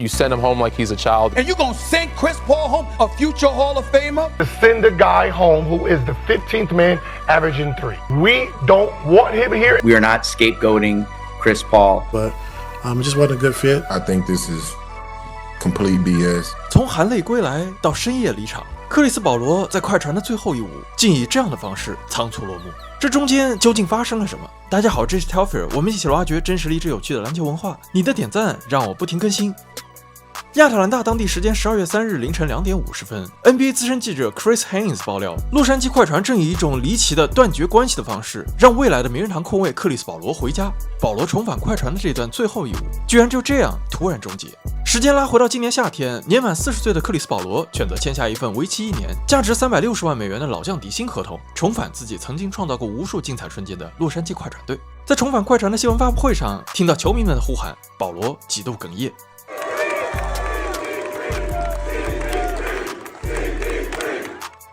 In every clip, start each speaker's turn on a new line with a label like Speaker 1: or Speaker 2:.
Speaker 1: you send him home like he's a child.
Speaker 2: And you gonna send Chris Paul home, a future Hall of Famer?
Speaker 3: To send a guy home who is the 15th man averaging 3. We don't want him here.
Speaker 4: We are not scapegoating Chris Paul.
Speaker 5: But it just wasn't a good fit.
Speaker 6: I think this is complete BS.
Speaker 7: 从含泪归来到深夜离场，克里斯保罗在快船的最后一舞竟以这样的方式仓促落幕。这中间究竟发生了什么？大家好，这是 Telfair， 我们一起挖掘真实励志有趣的篮球文化。你的点赞让我不停更新。亚特兰大当地时间12月3日凌晨2点50分 ，NBA 资深记者 Chris Haynes 爆料，洛杉矶快船正以一种离奇的断绝关系的方式，让未来的名人堂控卫克里斯保罗回家。保罗重返快船的这段最后一舞，居然就这样突然终结。时间拉回到今年夏天，年满40岁的克里斯保罗选择签下一份为期1年、价值360万美元的老将底薪合同，重返自己曾经创造过无数精彩瞬间的洛杉矶快船队。在重返快船的新闻发布会上，听到球迷们的呼喊，保罗几度哽咽。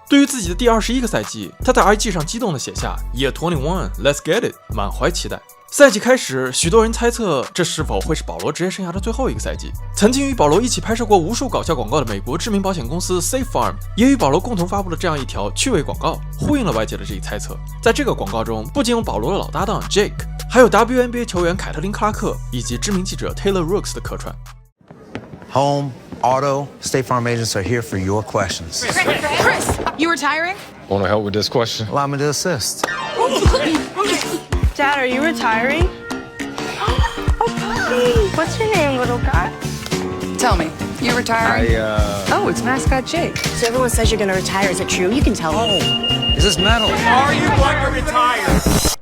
Speaker 7: 对于自己的第21个赛季，他在 IG 上激动地写下 Year 21 Let's get it， 满怀期待。赛季开始，许多人猜测这是否会是保罗职业生涯的最后一个赛季。曾经与保罗一起拍摄过无数搞笑广告的美国知名保险公司 Safe Farm 也与保罗共同发布了这样一条趣味广告，呼应了外界的这一猜测。在这个广告中，不仅有保罗的老搭档 Jake， 还有 WNBA 球员凯特琳·克拉克以及知名记者 Taylor Rooks 的客串。
Speaker 8: Home, auto, State Farm agents are here for your questions.
Speaker 9: Chris, you retiring?
Speaker 1: Want to help with this question?
Speaker 8: Allow me to assist.
Speaker 9: Dad, are you retiring? Oh, puppy. What's your name, little guy? Tell me, you retiring? Oh, it's mascot Jake.
Speaker 10: So everyone says you're going to retire. Is it true? You can tell me.
Speaker 8: Is this metal?
Speaker 2: Are you going to retire?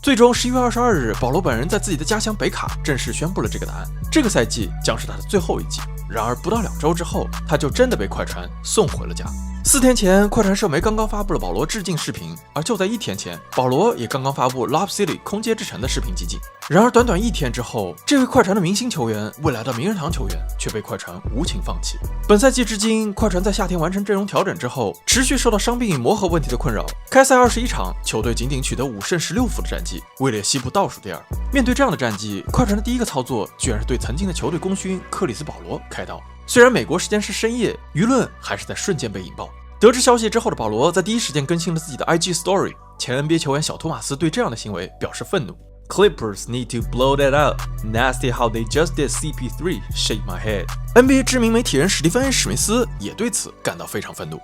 Speaker 7: 最终11月22日，保罗本人在自己的家乡北卡正式宣布了这个答案。这个赛季将是他的最后一季。然而不到2周之后，他就真的被快船送回了家。4天前，快船社媒刚刚发布了保罗致敬视频，而就在1天前，保罗也刚刚发布 Lob City 空接之城的视频集锦。然而短短1天之后，这位快船的明星球员，未来的名人堂球员，却被快船无情放弃。本赛季至今，快船在夏天完成阵容调整之后，持续受到伤病与磨合问题的困扰。开赛21场，球队仅仅取得5胜16负的战绩，位列西部倒数第2。面对这样的战绩，快船的第一个操作居然是对曾经的球队功勋克里斯保罗开刀。虽然美国时间是深夜，舆论还是在瞬间被引爆。得知消息之后的保罗在第一时间更新了自己的 IG Story。前 NBA 球员小托马斯对这样的行为表示愤怒。Clippers need to blow that up. Nasty how they just did CP3. Shake my head. NBA 知名媒体人史蒂芬 ·A. 史密斯也对此感到非常愤怒。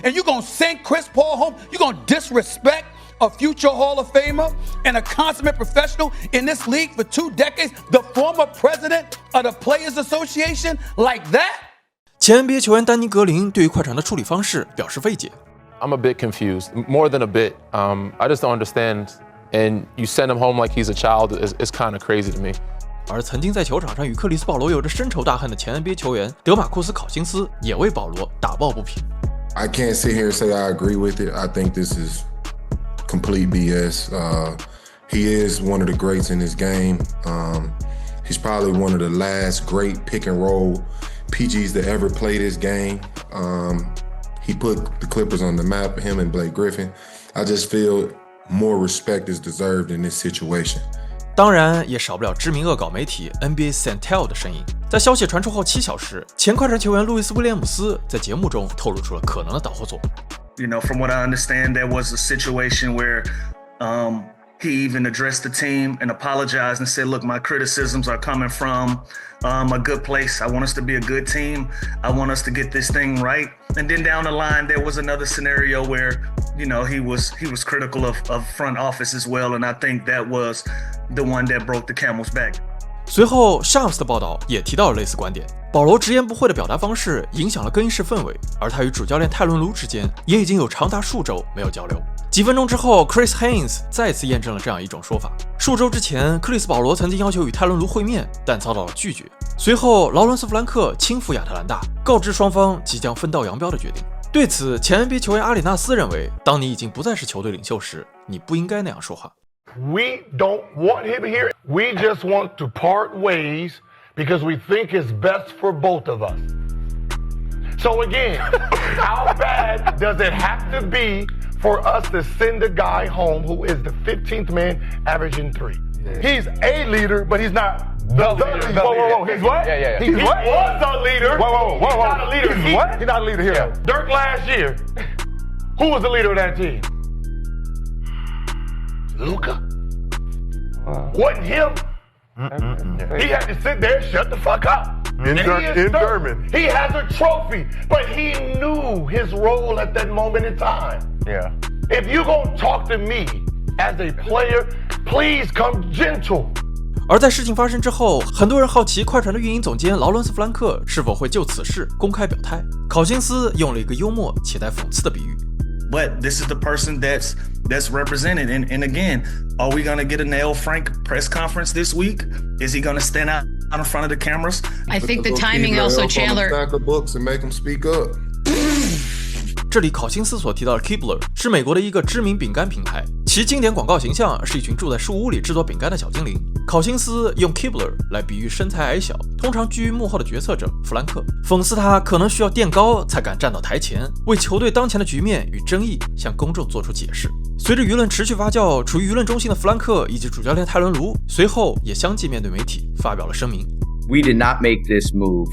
Speaker 2: And you gonna send Chris Paul home? You gonna disrespect a future Hall of Famer and a consummate professional in this league for 2 decades, the former president of the Players Association, like that?
Speaker 7: 前 NBA 球员丹尼·格林对于快船的处理方式表示慰藉。
Speaker 1: I'm a bit confused, more than a bit. I just don't understand. And you send him home like he's a child is kind of crazy to me.
Speaker 7: 而曾经在球场上与克里斯保罗有着深仇大恨的前 NBA 球员德马库斯·考辛斯也为保罗打抱不平。
Speaker 6: I can't sit here and say I agree with it. I think this is complete BS. He is one of the greats in this game. He's probably one of the last great pick and roll PGs to ever play this game. He put the Clippers on the map, him and Blake Griffin. I just feel more respect is deserved in this situation.
Speaker 7: 当然也少不了知名恶搞媒体 NBA Centel 的身影。在消息传出后7小时，前快船球员路易斯·威廉姆斯在节目中透露出了可能的导火索。
Speaker 11: You know, from what I understand, there was a situation where he even addressed the team and apologized and said, look, my criticisms are coming from a good place. I want us to be a good team. I want us to get this thing right. And then down the line, there was another scenario where, you know, he was critical of front office as well. And I think that was the one that broke the camel's back.
Speaker 7: 随后 Shams 的报道也提到了类似观点。保罗直言不讳的表达方式影响了更衣室氛围，而他与主教练泰伦卢之间也已经有长达数周没有交流。几分钟之后 Chris Haynes 再次验证了这样一种说法。数周之前，克里斯保罗曾经要求与泰伦卢会面，但遭到了拒绝。随后劳伦斯·弗兰克亲赴亚特兰大，告知双方即将分道扬镳的决定。对此，前 NBA 球员阿里纳斯认为，当你已经不再是球队领袖时，你不应该那样说话。
Speaker 3: We don't want him here. We just want to part ways because we think it's best for both of us. So again, how bad does it have to be for us to send a guy home who is the 15th man averaging 3? He's a leader, but he's not The leader. Whoa. He's what?
Speaker 12: Yeah.
Speaker 3: He was a leader.
Speaker 12: Whoa.
Speaker 3: He's not a leader.
Speaker 12: He's what? He's not a leader here.
Speaker 3: Yeah. Dirk last year, who was the leader of that team? Luka. Wasn't him. He had to sit there and shut the fuck up.
Speaker 12: In German.
Speaker 3: He has a trophy, but he knew his role at that moment in time.
Speaker 12: Yeah.
Speaker 3: If you're gonna talk to me as a player, please come gentle.
Speaker 7: 而在事情发生之后，很多人好奇快船的运营总监劳伦斯·弗兰克是否会就此事公开表态。考辛斯用了一个幽默且带讽刺的比喻。
Speaker 11: But this is the person that's represented. And again, are we going to get a Nail Frank press conference this week? Is he going to stand out in front of the cameras?
Speaker 9: I think the timing also, Chandler.
Speaker 6: Stack of books and make them speak up.
Speaker 7: 这里考辛斯所提到的 Keebler 是美国的一个知名饼干品牌，其经典广告形象是一群住在树屋里制作饼干的小精灵。考辛斯用 Keebler 来比喻身材矮小、通常居于幕后的决策者弗兰克，讽刺他可能需要垫高才敢站到台前，为球队当前的局面与争议向公众做出解释。随着舆论持续发酵，处于舆论中心的弗兰克以及主教练泰伦卢随后也相继面对媒体发表了声明。
Speaker 4: We did not make this move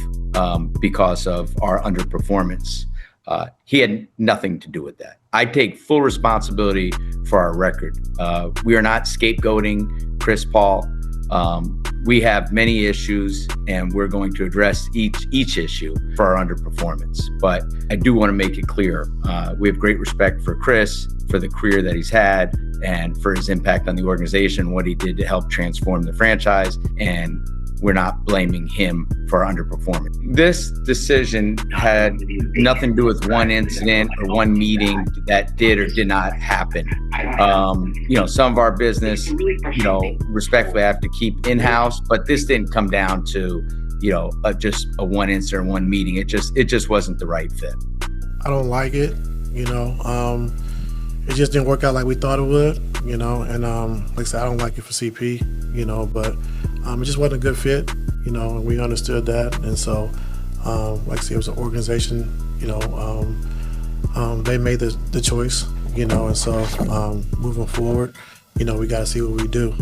Speaker 4: because of our underperformance. He had nothing to do with that. I take full responsibility for our record. We are not scapegoating Chris Paul. We have many issues, and we're going to address each issue for our underperformance. But I do want to make it clear, we have great respect for Chris, for the career that he's had, and for his impact on the organization, what he did to help transform the franchise, and we're not blaming him for our underperformance. This decision had nothing to do with one incident or one meeting that did or did not happen. Some of our business, respectfully I have to keep in-house, but this didn't come down to, just a one incident, one meeting. It just wasn't the right fit.
Speaker 5: I don't like it, it just didn't work out like we thought it would, and like I said, I don't like it for CP, but it just wasn't a good fit, and we understood that. And so, like I said, it was an organization, they made the choice, and so moving forward, we got to see what we do.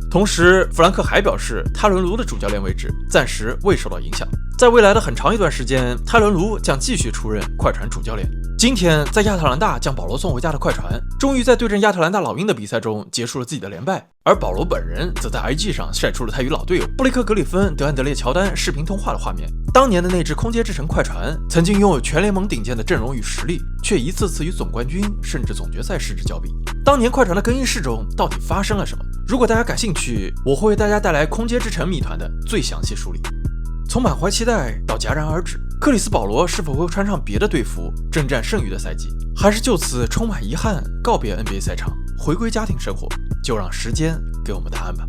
Speaker 7: 同时，弗兰克还表示，泰伦卢的主教练位置暂时未受到影响。在未来的很长一段时间，泰伦卢将继续出任快船主教练。今天，在亚特兰大将保罗送回家的快船，终于在对阵亚特兰大老鹰的比赛中结束了自己的连败。而保罗本人则在 IG 上晒出了他与老队友布雷克·格里芬、德安德烈·乔丹视频通话的画面。当年的那支空接之城快船，曾经拥有全联盟顶尖的阵容与实力，却一次次与总冠军甚至总决赛失之交臂。当年快船的更衣室中到底发生了什么？如果大家感兴趣，我会为大家带来空接之城谜团的最详细梳理。从满怀期待到戛然而止，克里斯·保罗是否会穿上别的队服征战剩余的赛季，还是就此充满遗憾告别 NBA 赛场，回归家庭生活？就让时间给我们答案吧。